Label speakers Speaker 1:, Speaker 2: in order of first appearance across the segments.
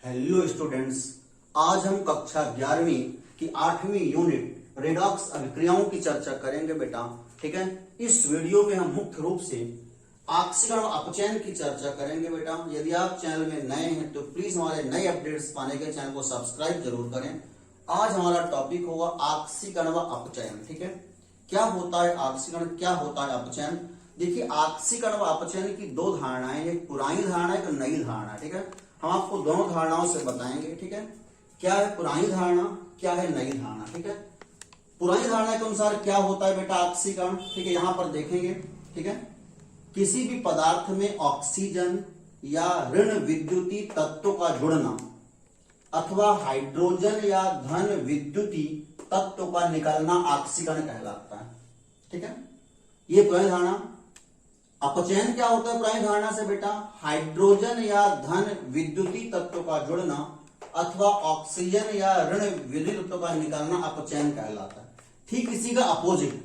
Speaker 1: Hello students, आज हम कक्षा 11वीं की 8वीं यूनिट रेडॉक्स अभिक्रियाओं की चर्चा करेंगे बेटा। ठीक है, इस वीडियो में हम मुख्य रूप से ऑक्सीकरण और अपचयन की चर्चा करेंगे बेटा। यदि आप चैनल में नए हैं तो प्लीज हमारे नए अपडेट्स पाने के चैनल को सब्सक्राइब जरूर करें। आज हमारा टॉपिक होगा ऑक्सीकरण व अपचयन। ठीक है, क्या होता है ऑक्सीकरण, क्या होता है अपचयन। देखिए, ऑक्सीकरण व अपचयन की दो धारणाएं, एक पुरानी धारणा है, एक नई धारणा। ठीक है, हम आपको दोनों धारणाओं से बताएंगे। ठीक है, क्या है पुरानी धारणा, क्या है नई धारणा। ठीक है, पुरानी धारणा के अनुसार क्या होता है बेटा ऑक्सीकरण। ठीक है, यहां पर देखेंगे। ठीक है, किसी भी पदार्थ में ऑक्सीजन या ऋण विद्युती तत्व का जुड़ना अथवा हाइड्रोजन या धन विद्युती तत्व का निकलना ऑक्सीकरण कहलाता है। ठीक है, ये पुरानी धारणा। अपचयन क्या होता है पुरानी धारणा से बेटा, हाइड्रोजन या धन विद्युती तत्व का जुड़ना अथवा ऑक्सीजन या ऋण विद्युत तत्व का निकलना अपचयन कहलाता है। ठीक इसी का अपोजिट,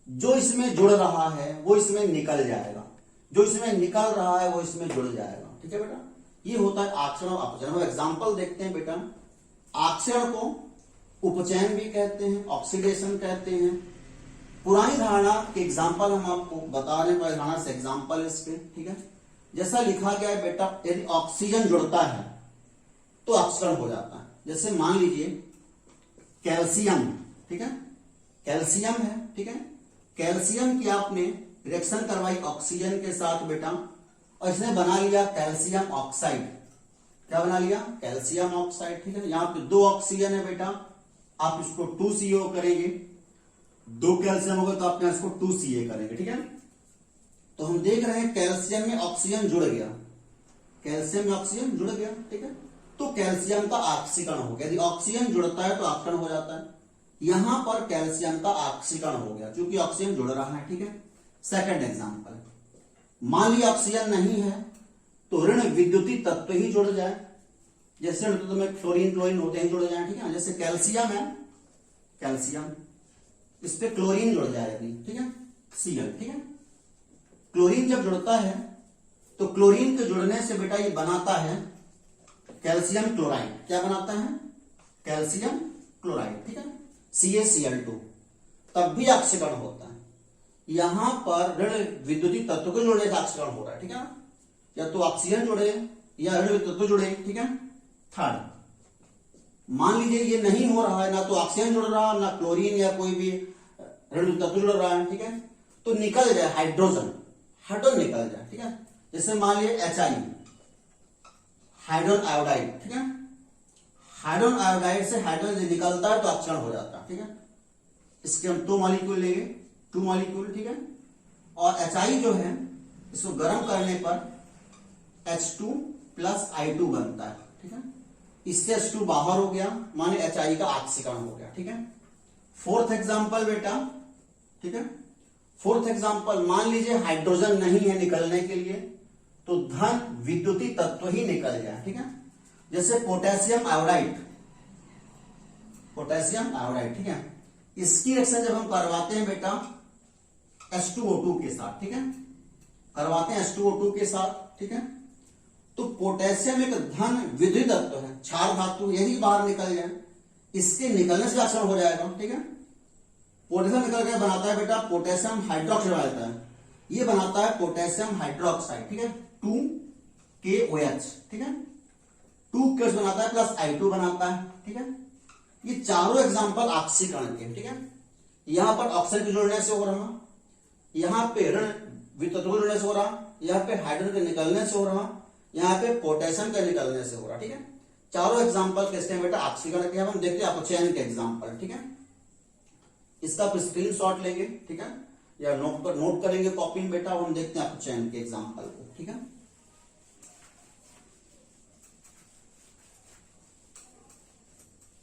Speaker 1: जो इसमें जुड़ रहा है वो इसमें निकल जाएगा, जो इसमें निकल रहा है वो इसमें जुड़ जाएगा। ठीक है बेटा, ये होता है ऑक्सीकरण और अपचयन। हम एग्जाम्पल देखते हैं बेटा। ऑक्सीकरण को उपचयन भी कहते हैं, ऑक्सीडेशन कहते हैं। पुरानी धारणा के एग्जाम्पल हम आपको बता रहे हैं, पुरानी धारणा से एग्जाम्पल इसके। ठीक है, जैसा लिखा गया है बेटा, यदि ऑक्सीजन जुड़ता है तो ऑक्सीकरण हो जाता है। जैसे मान लीजिए कैल्शियम। ठीक है, कैल्शियम है। ठीक है, कैल्शियम की आपने रिएक्शन करवाई ऑक्सीजन के साथ बेटा, और इसने बना लिया कैल्शियम ऑक्साइड। क्या बना लिया, कैल्शियम ऑक्साइड। ठीक है, यहां पे दो ऑक्सीजन है बेटा, आप इसको 2CO करेंगे, दो कैल्शियम होगा तो आप यहां इसको 2Ca करेंगे। ठीक है, तो हम देख रहे हैं कैल्शियम में ऑक्सीजन जुड़ गया, कैल्शियम में ऑक्सीजन जुड़ गया। ठीक है, तो कैल्शियम का ऑक्सीकरण हो गया। यदि ऑक्सीजन जुड़ता है तो ऑक्सीकरण हो जाता है। यहां पर कैल्शियम का ऑक्सीकरण हो गया क्योंकि ऑक्सीजन जुड़ रहा है। ठीक है, सेकंड एग्जांपल, मान लिया ऑक्सीजन नहीं है तो ऋण विद्युती तत्व ही जुड़ जाए। जैसे ऋण तत्व में फ्लोरीन क्लोरीन होते हैं, जुड़ जाए। ठीक है, जैसे कैल्शियम है, कैल्शियम, इस पे क्लोरीन जुड़ जाएगी। ठीक है, Cl। ठीक है, क्लोरीन जब जुड़ता है तो क्लोरीन के जुड़ने से बेटा ये बनाता है कैल्शियम क्लोराइड। क्या बनाता है, कैल्शियम क्लोराइड। ठीक है, CaCl2, तब भी ऑक्सीकरण होता है। यहां पर ऋण विद्युती तत्व के जुड़ने से ऑक्सीकरण हो रहा है। ठीक है, या तो ऑक्सीजन जुड़े या ऋण विद्युत तत्व जुड़े। ठीक है, थर्ड, मान लीजिए ये नहीं हो रहा है, ना तो ऑक्सीजन जुड़ रहा है, ना क्लोरीन या कोई भी ऋण तत्व जुड़ रहा है। ठीक है, तो निकल जाए हाइड्रोजन, हाइड्रोजन निकल जाए। ठीक है, जैसे मान लीजिए HI, हाइड्रोजन आयोडाइड। ठीक है, हाइड्रोजन आयोडाइड से हाइड्रोजन निकलता है तो ऑक्सीकरण हो जाता है। ठीक है, इसके हम 2 मॉलिक्यूल लेंगे, 2 मॉलिक्यूल। ठीक है, और HI जो है इसको गर्म करने पर H2 + I2 बनता है। ठीक है, इससे H2 बाहर हो गया, माने HI का ऑक्सीकरण हो गया। ठीक है, फोर्थ एग्जांपल बेटा। ठीक है, फोर्थ एग्जांपल, मान लीजिए हाइड्रोजन नहीं है निकलने के लिए तो धन विद्युती तत्व ही निकल जाए। ठीक है, जैसे पोटेशियम आयोडाइड, पोटेशियम आयोडाइड। ठीक है, इसकी रिएक्शन जब हम करवाते हैं बेटा H2O2 के साथ, ठीक है, करवाते हैं H2O2 के साथ। ठीक है, तो पोटेशियम एक धन विद्युत तत्व है, क्षार धातु, यही बाहर निकल जाए, इसके निकलने से ऑक्सीकरण हो जाएगा। ठीक है, पोटेशियम निकल के बनाता है बेटा पोटेशियम हाइड्रोक्साइड बनाता है, ये बनाता है पोटेशियम हाइड्रोक्साइड। ठीक है, 2KOH। ठीक है, 2KOH बनाता है प्लस I2 बनाता है। ठीक है, ये चारों एग्जांपल ऑक्सीकरण के। ठीक है, यहां पर ऑक्सीजन के जुड़ने से हो रहा, यहां पे ऋण विद्युत तत्व के जुड़ने से हो रहा, यहां पे हाइड्रोजन के निकलने से हो रहा, यहां पे पोटेशियम के निकलने से हो रहा। ठीक है, चारों एग्जांपल किसके हैं बेटा, ऑक्सीकरण के। हम देखते हैं अपचयन के एग्जांपल। ठीक है, इसका आप स्क्रीनशॉट लेंगे। ठीक है, या नोट करेंगे कॉपी में बेटा, हम देखते हैं अपचयन के एग्जांपल को। ठीक है,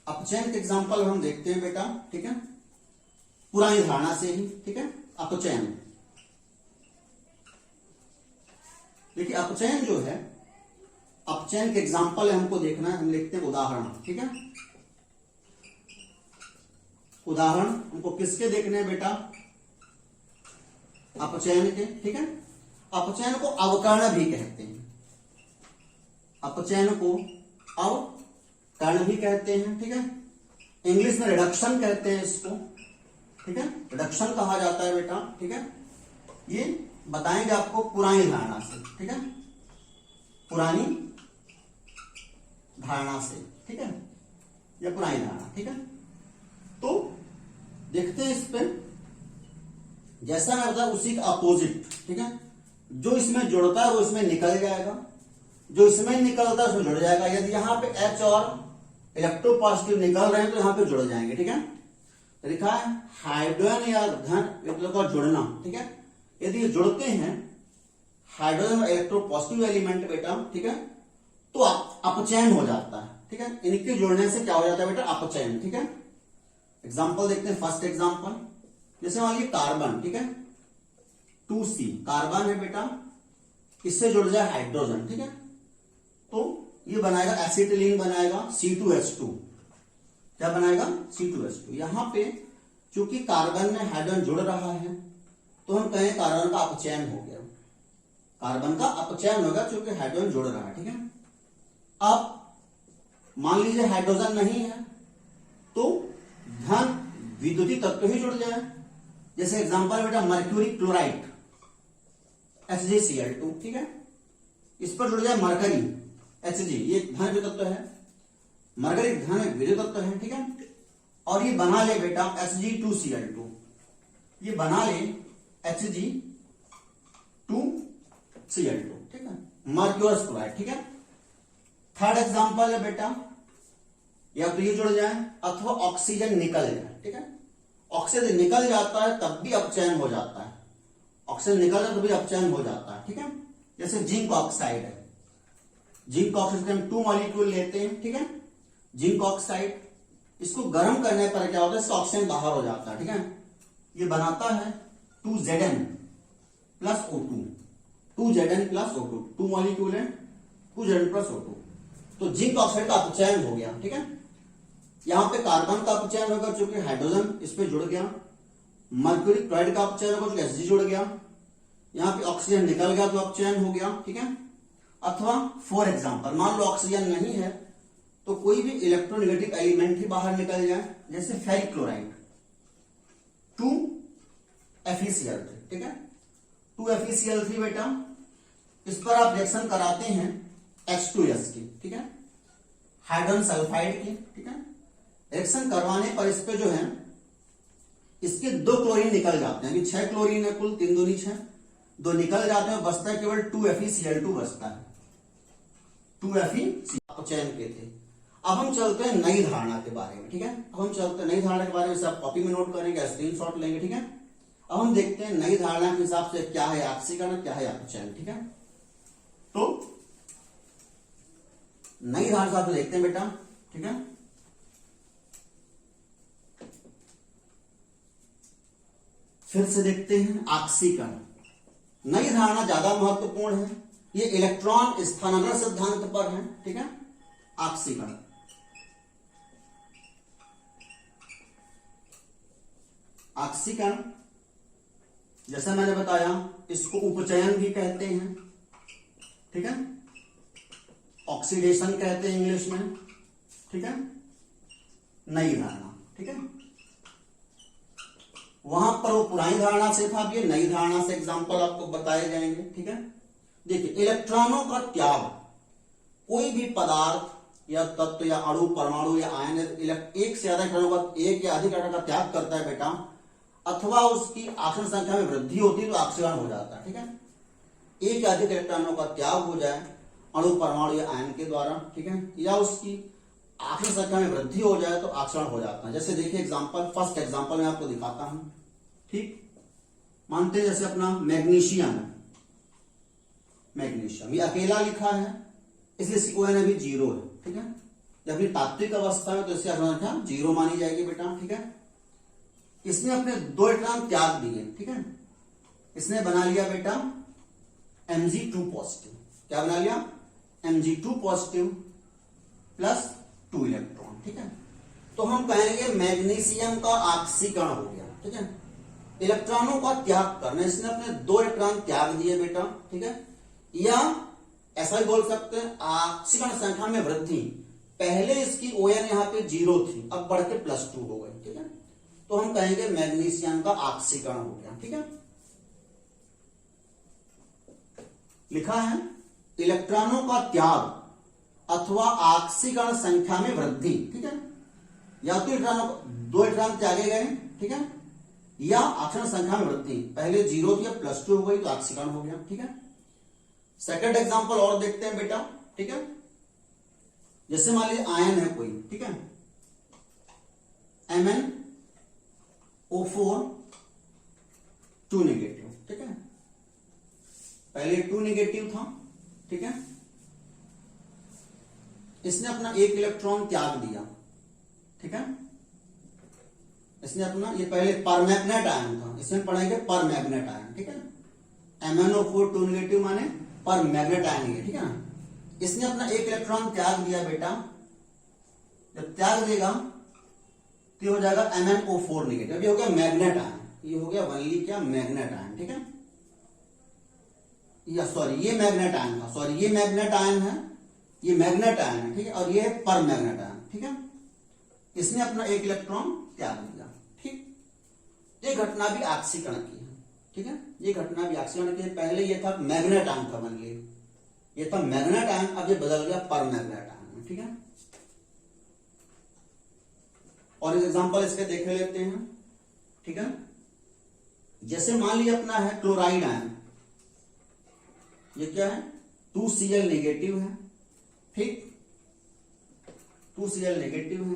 Speaker 1: अपचयन के एग्जांपल हम देखते हैं बेटा। ठीक है, पुरानी धारणा से ही। ठीक है, अपचयन, देखिए अपचयन जो है, अपचयन के एग्जांपल हमको देखना है, हम लिखते हैं उदाहरण। ठीक है, उदाहरण हमको किसके देखने हैं बेटा, अपचयन के। ठीक है, अपचयन को अवकर्ण भी कहते हैं, अपचयन को अब कर्ण भी कहते हैं, ठीक है। इंग्लिश में रिडक्शन कहते हैं इसको, ठीक है, रिडक्शन कहा जाता है बेटा, ठीक है। ये बताएंगे आपको पुरानी धारणा से, ठीक है, पुरानी धारणा से, ठीक है, या पुरानी धारणा, ठीक है। तो देखते हैं इस पे, जैसा मैं बताया उसी का अपोजिट, ठीक है। जो इसमें जुड़ता है वो इसमें निकल जाएगा, जो इसमें निकलता है उसमें जुड़ जाएगा। यदि यहां पे H और इलेक्ट्रोपॉजिटिव निकल रहे हैं तो यहां पे जुड़ जाएंगे, ठीक है। तो लिखा है हाइड्रोजन या धन का जुड़ना, ठीक है। यदि ये जुड़ते हैं हाइड्रोजन और इलेक्ट्रोपॉजिटिव एलिमेंट बेटा, ठीक है, तो अपचयन हो जाता है, ठीक है। इनके जुड़ने से क्या हो जाता है बेटा, अपचयन, ठीक है। एग्जाम्पल देखते हैं, फर्स्ट एग्जाम्पल, जैसे मान लीजिए कार्बन, ठीक है, 2C कार्बन है बेटा, इससे जुड़ जाए हाइड्रोजन, ठीक है, तो ये बनाएगा एसिटिलीन बनाएगा C2H2, क्या बनाएगा C2H2। यहां पे चूंकि कार्बन में हाइड्रोजन जुड़ रहा है तो हम कहें कार्बन का अपचयन हो गया, कार्बन का अपचयन होगा चूंकि हाइड्रोजन जुड़ रहा है, ठीक है। अब मान लीजिए हाइड्रोजन नहीं है तो धन विद्युतीय तत्व ही जुड़ जाए, जैसे एग्जांपल बेटा मर्क्यूरी क्लोराइड HgCl2, ठीक है, इस पर जुड़ जाए मरकरी Hg, ये धन विद्युत तत्व है, मरकरी धन विद्युत तत्व है, ठीक है। और ये बना ले बेटा Hg2Cl2, ये बना ले Hg2Cl2, ठीक है, मर्क्यूरस क्लोराइड, ठीक है। थर्ड एग्जांपल है बेटा, या तो ये जुड़ जाए अथवा ऑक्सीजन निकल जाए, ठीक है। ऑक्सीजन निकल जाता है तब भी अपचयन हो जाता है, ऑक्सीजन निकल जाए तो भी अपचयन हो जाता है, ठीक है। जैसे जिंक ऑक्साइड है, जिंक ऑक्साइड हम 2 मॉलिक्यूल लेते हैं, ठीक है, जिंक ऑक्साइड, इसको गर्म करने पर क्या होता है, इसका ऑक्सीजन बाहर हो जाता है, ठीक है। ये बनाता है 2Zn plus O2, 2Zn plus O2, 2 molecule है 2Zn प्लस O2, तो जिंक ऑक्साइड का अपचयन हो गया, ठीक है। यहां पे कार्बन का अपचयन होगा चूंकि हाइड्रोजन इस पे जुड़ गया, मर्क्यूरी क्लोराइड का अपचयन होगा चूंकि Hg जुड़ गया, यहां पे ऑक्सीजन निकल गया तो अपचयन हो गया, ठीक है। अथवा फॉर एग्जांपल मान लो ऑक्सीजन नहीं है तो कोई भी इलेक्ट्रोनेगेटिव एलिमेंट ही बाहर निकल जाए, जैसे फेरिक क्लोराइड 2FeCl3, ठीक है, 2FeCl3 बेटा, इस पर आप रिएक्शन कराते हैं H2S की, ठीक है, हाइड्रोजन सल्फाइड की, ठीक है। रिएक्शन करवाने पर इस पे जो है इसके 2 क्लोरीन निकल जाते हैं, अभी 6 क्लोरीन है कुल, 3 दूनी 6, 2 निकल जाते हैं, बचता है केवल 2FeCl2 बचता है, 2Fe अपचयन के थे। अब हम चलते हैं नई धारणा के बारे में, ठीक है। अब हम चलते हैं नई धारणा के बारे में, सब कॉपी में नोट करेंगे, स्क्रीनशॉट लेंगे, ठीक है। अब हम देखते हैं नई धारणा के हिसाब से क्या है ऑक्सीकरण, क्या है अपचयन, ठीक है। तो नई धारणा हिसाब से देखते हैं बेटा, ठीक है। फिर से देखते हैं ऑक्सीकरण, नई धारणा ज्यादा महत्वपूर्ण है, ये इलेक्ट्रॉन स्थानांतरण सिद्धांत पर है, ठीक है। ऑक्सीकरण, ऑक्सीकरण जैसा मैंने बताया इसको उपचयन भी कहते हैं, ठीक है, ऑक्सीडेशन कहते हैं इंग्लिश में, ठीक है। नई धारणा, ठीक है, वहां पर वो पुरानी धारणा से था, ये नई धारणा से एग्जांपल आपको बताए जाएंगे, ठीक है। देखिए इलेक्ट्रॉनों का त्याग, कोई भी पदार्थ या तत्व या अणु परमाणु या आयन एक से ज्यादा इलेक्ट्रॉनों का, एक या अधिक इलेक्ट्रॉन का त्याग करता है बेटा, अथवा उसकी आसन्न संख्या में वृद्धि होती है तो ऑक्सीकरण हो जाता है, ठीक है। एक या अधिक इलेक्ट्रॉनों का त्याग हो जाए अणु परमाणु या आयन के द्वारा, ठीक है, या उसकी आसन्न संख्या में वृद्धि हो जाए तो ऑक्सीकरण हो जाता है। जैसे देखिए एग्जांपल, फर्स्ट एग्जांपल मैं आपको दिखाता हूं, ठीक। मानते हैं जैसे अपना मैग्नीशियम है, मैग्नीशियम ये अकेला लिखा है इसलिए इसकी ON अभी 0 है, ठीक है। जब अपनी तात्विक अवस्था में तो इसकी संख्या 0 मानी जाएगी बेटा, ठीक है। इसने अपने 2 इलेक्ट्रॉन त्याग दिए, ठीक है, इसने बना लिया बेटा Mg2 पॉजिटिव, क्या बना लिया Mg2 पॉजिटिव प्लस 2 इलेक्ट्रॉन, ठीक है। तो हम कहेंगे मैग्नीशियम का ऑक्सीकरण हो गया, ठीक है। इलेक्ट्रॉनों का त्याग करना, इसने अपने 2 इलेक्ट्रॉन त्याग दिए बेटा, ठीक है। या ऐसा भी बोल सकते हैं ऑक्सीकरण संख्या में वृद्धि, पहले इसकी ON यहाँ पे 0 थी, अब बढ़ के +2 हो गई, ठीक है। तो हम कहेंगे मैग्नीशियम का ऑक्सीकरण हो गया, ठीक है। लिखा है इलेक्ट्रॉनों का त्याग अथवा ऑक्सीकरण संख्या में वृद्धि, ठीक है। या तो इलेक्ट्रॉनों 2 इलेक्ट्रॉन त्यागे गए, ठीक है, या ऑक्सीकरण संख्या में वृद्धि। पहले 0 थी, अब +2 हो गई तो ऑक्सीकरण हो गया, ठीक है। सेकंड एग्जांपल और देखते हैं बेटा, ठीक है। जैसे मान लीजिए आयन है कोई, ठीक है, MnO4 2 नेगेटिव, ठीक है। पहले 2 नेगेटिव था, ठीक है। इसने अपना 1 इलेक्ट्रॉन त्याग दिया, ठीक है। इसने अपना, ये पहले परमैग्नेट आयन था, इसमें पढ़ेंगे परमैग्नेट आयन, ठीक है। MnO4 2 नेगेटिव माने परमैग्नेट आयन है, ठीक है ना। इसने अपना 1 इलेक्ट्रॉन त्याग दिया बेटा, जब त्याग देगा तो हो जाएगा MnO4 नेगेटिव। ये हो गया मैग्नेट आयन, ये हो गया वनली क्या मैग्नेट आयन, ठीक है। या सॉरी ये मैग्नेट आयन था, सॉरी ये मैग्नेट आयन है, ये मैग्नेट आयन है, ठीक है। और ये है परमैग्नेट आयन, ठीक है। इसने अपना 1 इलेक्ट्रॉन त्याग दिया, ठीक। ये घटना भी ऑक्सीकरण की है, ठीक है। ये घटना भी ऑक्सीकरण की है। पहले ये था मैग्नेट आयन था वनली, ये था मैग्नेट आयन, अब ये बदल गया परमैग्नेट आयन, ठीक है। और एग्जांपल इसके देख लेते हैं, ठीक है। जैसे मान लीजिए अपना है क्लोराइड आयन, ये क्या है 2Cl नेगेटिव है, ठीक, 2Cl नेगेटिव है।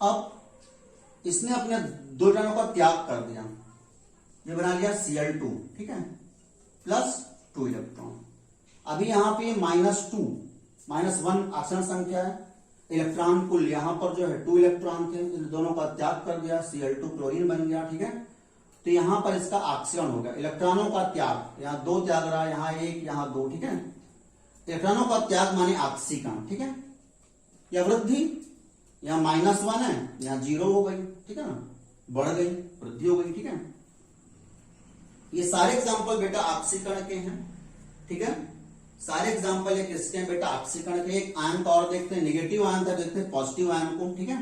Speaker 1: अब इसने अपने 2 इलेक्ट्रॉनों का त्याग कर दिया, ये बना लिया Cl2, ठीक है, +2 इलेक्ट्रॉन। अभी यहां पे -2 -1 ऑक्सीजन संख्या है, इलेक्ट्रॉन कुल यहां पर जो है 2 इलेक्ट्रॉन थे, इन दोनों का त्याग कर दिया, Cl2 क्लोरीन बन गया, ठीक है। तो यहां पर इसका ऑक्सीकरण हो गया, इलेक्ट्रॉनों का त्याग, यहां 2 त्याग रहा है, यहां 1 यहां 2, ठीक है। इलेक्ट्रॉनों का त्याग माने ऑक्सीकरण, ठीक है। या वृद्धि, यहां -1 है, यहां 0 हो गई, ठीक है ना, बढ़ गई, वृद्धि हो गई, ठीक है। ये सारे एग्जाम्पल बेटा ऑक्सीकरण के हैं, ठीक है। सारे एग्जाम्पल ये किसके हैं बेटा ऑक्सीकरण के। एक आयन का और देखते हैं, नेगेटिव आयन था, देखते हैं पॉजिटिव आयन को, ठीक है।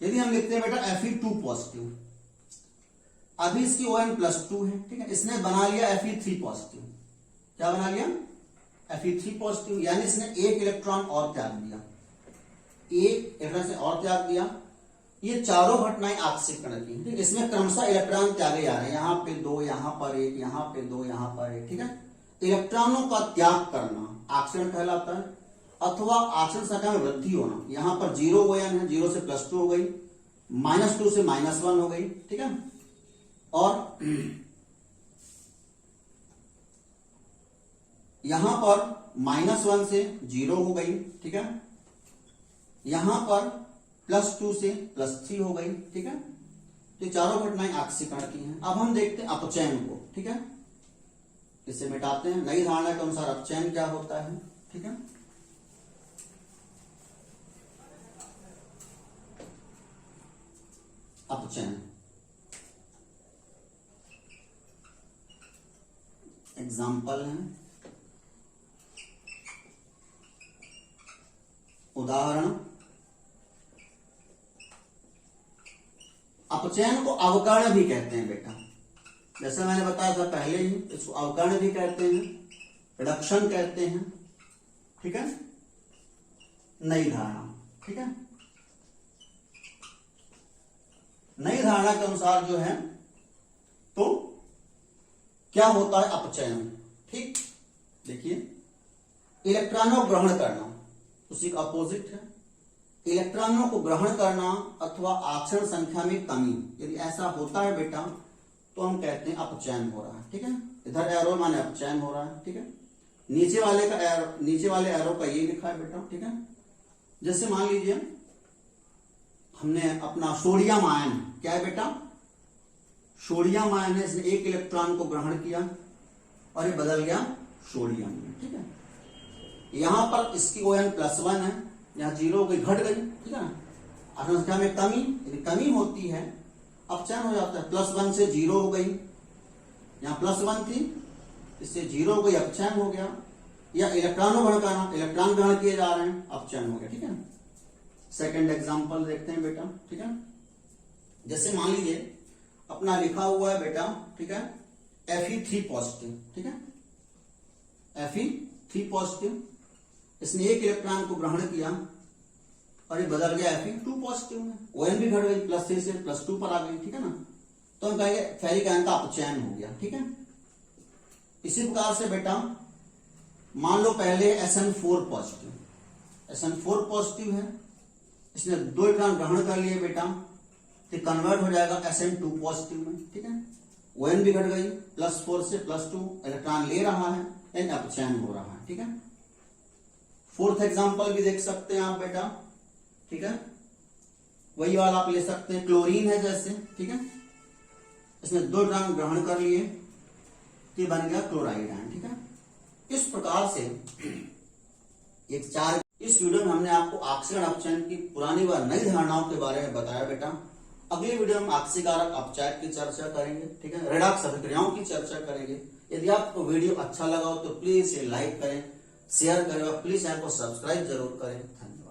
Speaker 1: यदि हम लिखते हैं बेटा Fe2 पॉजिटिव, अभी इसकी ON +2 है, ठीक है। इसने बना लिया Fe3 पॉजिटिव, क्या बना लिया Fe3 पॉजिटिव, यानी इसने 1 इलेक्ट्रॉन और त्याग दिया, 1 इलेक्ट्रॉन से और त्याग दिया। ये चारों घटनाएं ऑक्सीकरण की, ठीक। इसमें क्रमशः इलेक्ट्रॉन त्यागे जा रहे हैं, यहां पे 2, यहां पर 1, यहां पे 2, यहां पर 1, ठीक है। इलेक्ट्रॉनों का त्याग करना ऑक्सीकरण कहलाता है, अथवा ऑक्सीजन संख्या में वृद्धि होना। यहां पर 0 ON है, 0 से +2 हो गई, -2 से -1 हो गई, ठीक है। और यहां पर -1 से 0 हो गई, ठीक है। यहां पर +2 से +3 हो गई, ठीक है। तो चारों घटनाएं ऑक्सीकरण की हैं। अब हम देखते हैं अपचयन को, ठीक है। इसे मिटाते हैं, नई धारणा के अनुसार अपचयन क्या होता है, ठीक है। अपचयन एग्जाम्पल है, उदाहरण, अपचयन को अवकर्ण भी कहते हैं बेटा, जैसे मैंने बताया था पहले ही, इसको अवकर्ण भी कहते हैं, रिडक्शन कहते हैं, ठीक है। नई धारणा, ठीक है। नई धारणा के अनुसार जो है तो क्या होता है अपचयन, ठीक। देखिए इलेक्ट्रॉनों को ग्रहण करना, उसी का अपोजिट है। इलेक्ट्रॉनों को ग्रहण करना अथवा ऑक्सीजन संख्या में कमी, यदि ऐसा होता है बेटा तो हम कहते हैं अपचयन हो रहा है, ठीक है। इधर एरो माने अपचयन हो रहा है, ठीक है। नीचे वाले का एरो, नीचे वाले एरो का ये लिखा है बेटा, ठीक है। जैसे मान लीजिए हमने अपना सोडियम आयन, क्या है बेटा सोडियम आयन है, इसने 1 इलेक्ट्रॉन को ग्रहण किया और ये बदल गया सोडियम में, ठीक है। यहां पर इसकी ON +1 है, यहां 0 हो गई, घट गई, ठीक है ना। ऑक्सीजन संख्या में कमी, यदि कमी होती है अपचयन हो जाता है। +1 से 0 हो गई, यहां +1 थी, इससे 0 हो गई, अपचयन हो गया। या इलेक्ट्रॉनों ग्रहण इलेक्ट्रॉन ग्रहण किए जा रहे हैं, अपचयन हो गया। ठीक है, सेकंड एग्जांपल देखते हैं बेटा। ठीक है, जैसे मान लीजिए अपना लिखा हुआ है बेटा, ठीक है, Fe3 पॉजिटिव। ठीक है, Fe3 पॉजिटिव, इसने एक इलेक्ट्रॉन को ग्रहण किया और ये बदल गया Fe2 पॉजिटिव में, ON भी घट गई, +3 से +2 पर आ गई। ठीक है ना, तो हम कहेंगे फेरिक आयन का अपचयन हो गया। ठीक है, इसी प्रकार से बेटा मान लो पहले SN4 पॉजिटिव, SN4 पॉजिटिव है, इसने 2 इलेक्ट्रॉन ग्रहण कर लिए बेटा, तो कन्वर्ट हो जाएगा SN2 पॉजिटिव में। ठीक है, ON भी घट गई, +4 से +2 इलेक्ट्रॉन ले रहा है, यानी अपचयन हो रहा है। ठीक है, फोर्थ एग्जांपल भी देख सकते हैं आप बेटा। ठीक है, वही वाला आप ले सकते हैं, क्लोरीन है जैसे। ठीक है, इसने 2 इलेक्ट्रॉन ग्रहण कर लिए, तो बन गया क्लोराइड आयन। ठीक है, इस प्रकार से इस वीडियो में हमने आपको ऑक्सीजन अपचयन की पुरानी व नई धारणाओं के बारे में बताया बेटा। अगली वीडियो में ऑक्सीकारक अपचायक की चर्चा करेंगे। ठीक है, रेडॉक्स अभिक्रियाओं की चर्चा करेंगे। यदि आपको वीडियो अच्छा लगा हो तो प्लीज इसे लाइक करें, शेयर करें और प्लीज चैनल को सब्सक्राइब जरूर करें। धन्यवाद।